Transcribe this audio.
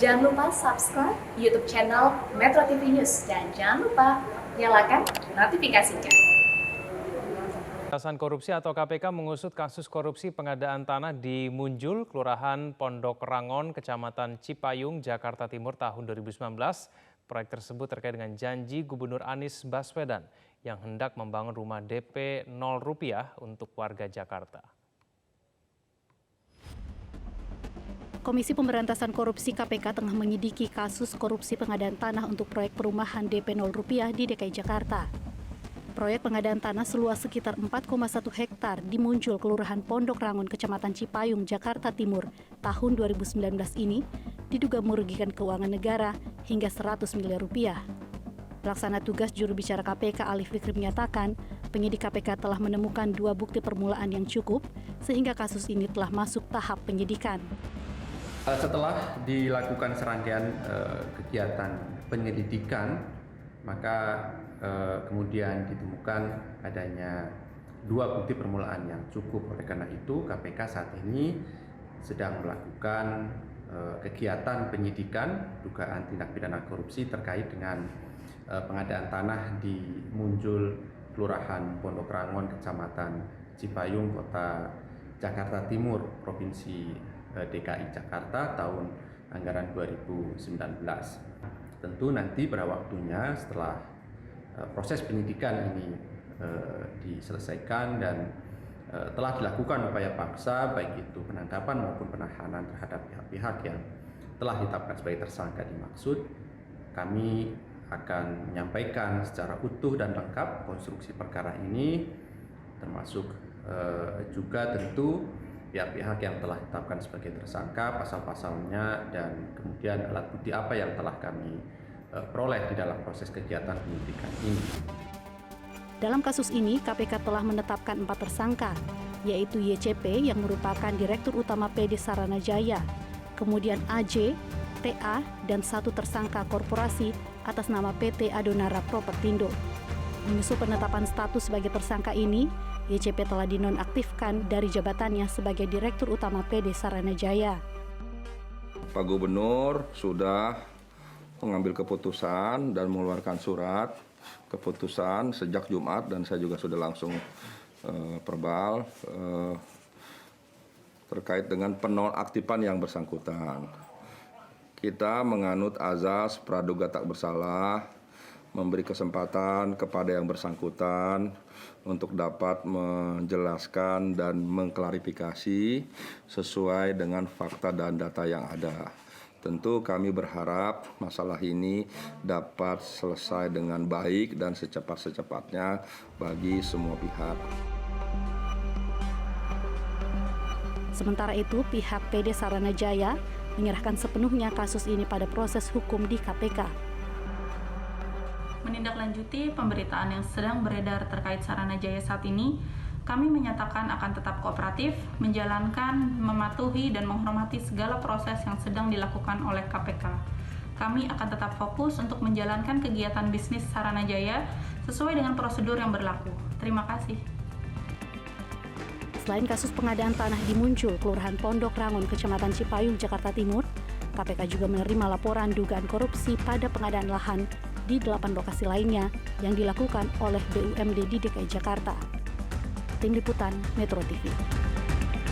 Jangan lupa subscribe YouTube channel Metro TV News dan jangan lupa nyalakan notifikasinya. Pemberantasan Korupsi atau KPK mengusut kasus korupsi pengadaan tanah di Munjul, Kelurahan Pondok Rangon, Kecamatan Cipayung, Jakarta Timur tahun 2019. Proyek tersebut terkait dengan janji Gubernur Anies Baswedan yang hendak membangun rumah DP 0 rupiah untuk warga Jakarta. Komisi Pemberantasan Korupsi KPK tengah menyelidiki kasus korupsi pengadaan tanah untuk proyek perumahan DP 0 rupiah di DKI Jakarta. Proyek pengadaan tanah seluas sekitar 4,1 hektar di Munjul, Kelurahan Pondok Rangon, Kecamatan Cipayung, Jakarta Timur tahun 2019 ini diduga merugikan keuangan negara hingga 100 miliar rupiah. Pelaksana tugas juru bicara KPK Ali Fikri menyatakan penyidik KPK telah menemukan 2 bukti permulaan yang cukup sehingga kasus ini telah masuk tahap penyidikan. Setelah dilakukan serangkaian kegiatan penyelidikan, maka kemudian ditemukan adanya 2 bukti permulaan yang cukup. Oleh karena itu, KPK saat ini sedang melakukan kegiatan penyidikan dugaan tindak pidana korupsi terkait dengan pengadaan tanah di Munjul, Kelurahan Pondok Rangon, Kecamatan Cipayung, Kota Jakarta Timur, Provinsi DKI Jakarta tahun anggaran 2019. Tentu nanti pada waktunya setelah proses penyidikan ini diselesaikan dan telah dilakukan upaya paksa baik itu penangkapan maupun penahanan terhadap pihak-pihak yang telah ditetapkan sebagai tersangka dimaksud, kami akan menyampaikan secara utuh dan lengkap konstruksi perkara ini, termasuk juga tentu pihak-pihak yang telah ditetapkan sebagai tersangka, pasal-pasalnya, dan kemudian alat bukti apa yang telah kami peroleh di dalam proses kegiatan penyidikan ini. Dalam kasus ini, KPK telah menetapkan 4 tersangka, yaitu YCP yang merupakan Direktur Utama PD Saranajaya, kemudian AJ, TA, dan 1 tersangka korporasi atas nama PT Adonara Propertindo. Menyusul penetapan status sebagai tersangka ini, YCP telah dinonaktifkan dari jabatannya sebagai Direktur Utama PD Saranajaya. Pak Gubernur sudah mengambil keputusan dan mengeluarkan surat keputusan sejak Jumat dan saya juga sudah langsung verbal terkait dengan penonaktifan yang bersangkutan. Kita menganut azas praduga tak bersalah, memberi kesempatan kepada yang bersangkutan untuk dapat menjelaskan dan mengklarifikasi sesuai dengan fakta dan data yang ada. Tentu kami berharap masalah ini dapat selesai dengan baik dan secepat-cepatnya bagi semua pihak. Sementara itu, pihak PD Saranajaya menyerahkan sepenuhnya kasus ini pada proses hukum di KPK. Menindaklanjuti pemberitaan yang sedang beredar terkait Saranajaya saat ini, kami menyatakan akan tetap kooperatif, menjalankan, mematuhi, dan menghormati segala proses yang sedang dilakukan oleh KPK. Kami akan tetap fokus untuk menjalankan kegiatan bisnis Saranajaya sesuai dengan prosedur yang berlaku. Terima kasih. Selain kasus pengadaan tanah di Munjul, Kelurahan Pondok Rangon, Kecamatan Cipayung, Jakarta Timur, KPK juga menerima laporan dugaan korupsi pada pengadaan lahan di 8 lokasi lainnya yang dilakukan oleh BUMD di DKI Jakarta. Tim Liputan Metro TV.